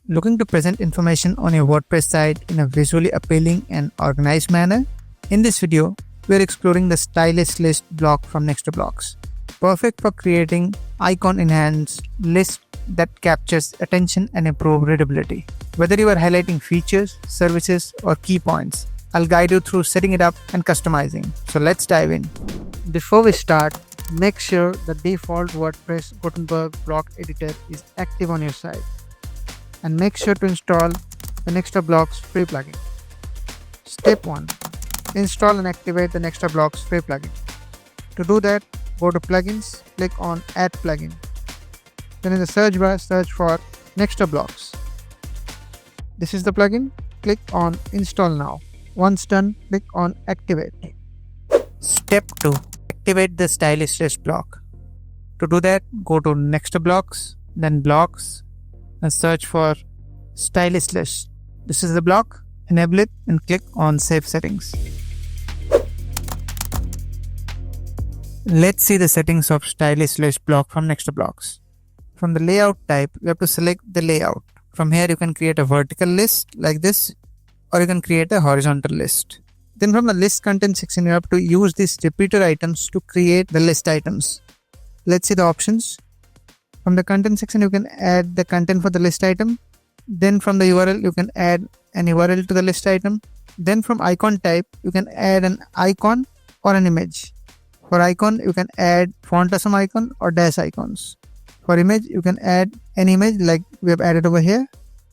Looking to present information on your WordPress site in a visually appealing and organized manner? In this video, we are exploring the stylist list block from Nextblocks. Perfect for creating icon-enhanced list that captures attention and improve readability. Whether you are highlighting features, services, or key points, I'll guide you through setting it up and customizing. So let's dive in. Before we start, make sure the default WordPress Gutenberg block editor is active on your site. And make sure to install the Nextblocks free plugin. Step 1. Install and activate the Nextblocks free plugin. To do that, go to Plugins, click on Add Plugin. Then in the search bar, search for Nextblocks. This is the plugin. Click on Install Now. Once done, click on Activate. Step 2. Activate the stylist list block. To do that, go to Nextblocks, then Blocks, and search for stylist list. This is the block. Enable it and click on Save Settings. Let's see the settings of stylist list block from Nextblocks. From the layout type, you have to select the layout. From here, you can create a vertical list like this, or you can create a horizontal list. Then from the list content section, you have to use these repeater items to create the list items. Let's see the options. From the content section, you can add the content for the list item. Then from the URL, you can add an URL to the list item. Then from icon type, you can add an icon or an image. For icon, you can add font awesome icon or dash icons. For image, you can add an image like we have added over here.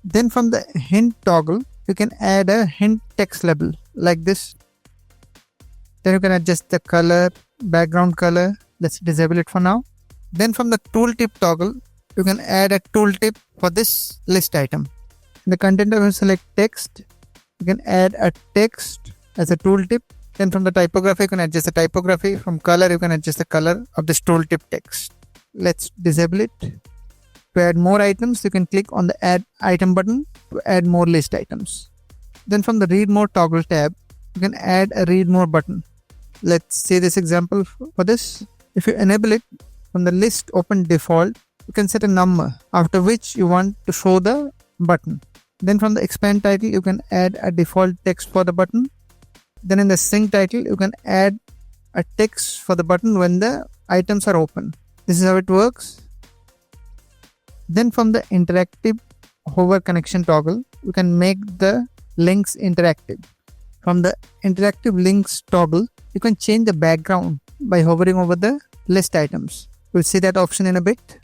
Then from the hint toggle, you can add a hint text label like this. Then you can adjust the color, background color. Let's disable it for now. Then from the tooltip toggle, you can add a tooltip for this list item. In the content tab, select text. You can add a text as a tooltip. Then from the typography, you can adjust the typography. From color, you can adjust the color of this tooltip text. Let's disable it. To add more items, you can click on the Add Item button to add more list items. Then from the Read More toggle tab, you can add a Read More button. Let's see this example for this. If you enable it, from the list open default, you can set a number after which you want to show the button. Then from the expand title, you can add a default text for the button. Then in the sync title, you can add a text for the button when the items are open. This is how it works. Then from the interactive hover connection toggle, you can make the links interactive. From the interactive links toggle, you can change the background by hovering over the list items. We'll see that option in a bit.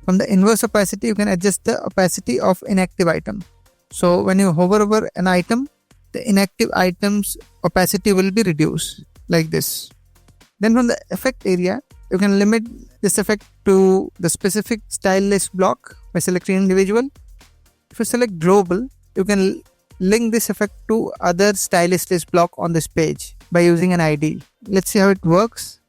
From the inverse opacity, you can adjust the opacity of inactive item. So when you hover over an item, the inactive item's opacity will be reduced like this. Then from the effect area, you can limit this effect to the specific style list block by selecting individual. If you select global, you can link this effect to other stylist list block on this page by using an ID. Let's see how it works.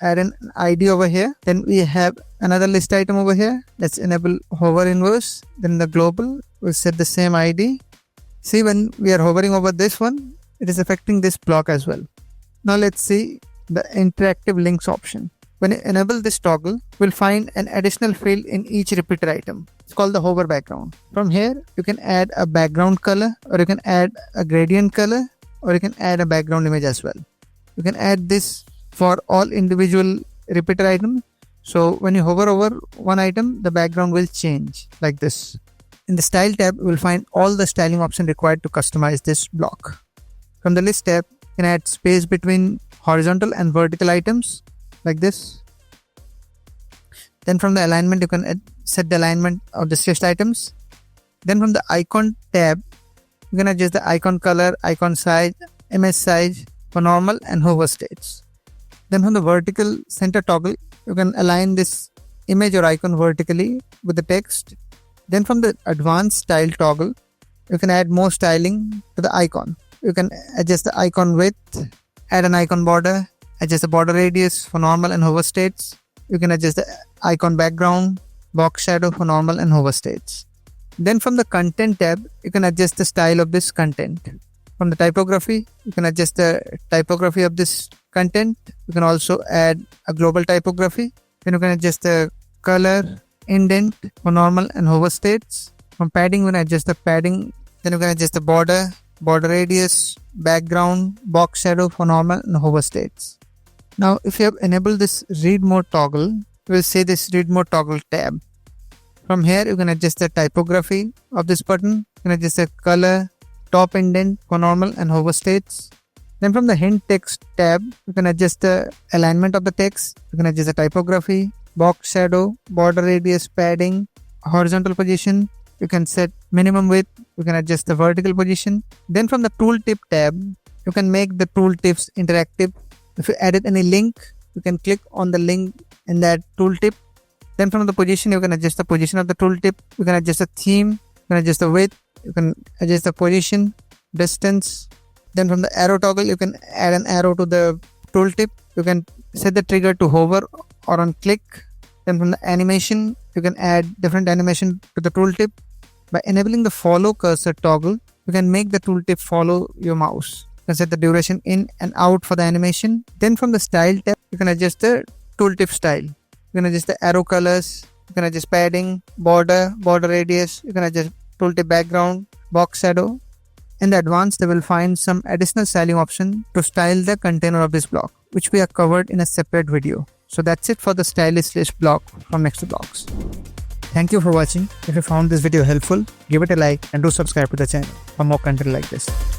Add an ID over here. Then we have another list item over here. Let's enable hover inverse. Then the global, we'll set the same ID. See, when we are hovering over this one, it is affecting this block as well. Now let's see the interactive links option. When you enable this toggle, we'll find an additional field in each repeater item. It's called the hover background. From here, you can add a background color, or you can add a gradient color, or you can add a background image as well. You can add this for all individual repeater items. So when you hover over one item, the background will change like this. In the style tab, you will find all the styling options required to customize this block. From the list tab, you can add space between horizontal and vertical items like this. Then from the alignment, you can set the alignment of the list items. Then from the icon tab, you can adjust the icon color, icon size, image size for normal and hover states. Then from the vertical center toggle, you can align this image or icon vertically with the text. Then from the advanced style toggle, you can add more styling to the icon. You can adjust the icon width, add an icon border, adjust the border radius for normal and hover states. You can adjust the icon background, box shadow for normal and hover states. Then from the content tab, you can adjust the style of this content. From the typography, you can adjust the typography of this content. You can also add a global typography. Then you can adjust the color, indent for normal and hover states. From padding, you can adjust the padding. Then you can adjust the border, border radius, background, box shadow for normal and hover states. Now, if you have enabled this read mode toggle, you will see this read mode toggle tab. From here, you can adjust the typography of this button. You can adjust the color, top indent for normal and hover states. Then from the hint text tab, you can adjust the alignment of the text. You can adjust the typography, box shadow, border radius, padding, horizontal position. You can set minimum width. You can adjust the vertical position. Then from the tooltip tab, you can make the tooltips interactive. If you added any link, you can click on the link in that tooltip. Then from the position, you can adjust the position of the tooltip. You can adjust the theme. You can adjust the width. You can adjust the position, distance. Then from the arrow toggle, you can add an arrow to the tooltip. You can set the trigger to hover or on click. Then from the animation, you can add different animation to the tooltip. By enabling the follow cursor toggle, you can make the tooltip follow your mouse. You can set the duration in and out for the animation. Then from the style tab, you can adjust the tooltip style. You can adjust the arrow colors. You can adjust padding, border, border radius. You can adjust tooltip background, box shadow. In the advanced, they will find some additional styling option to style the container of this block, which we have covered in a separate video. So that's it for the stylist list block from Next2Blocks. Thank you for watching. If you found this video helpful, give it a like and do subscribe to the channel for more content like this.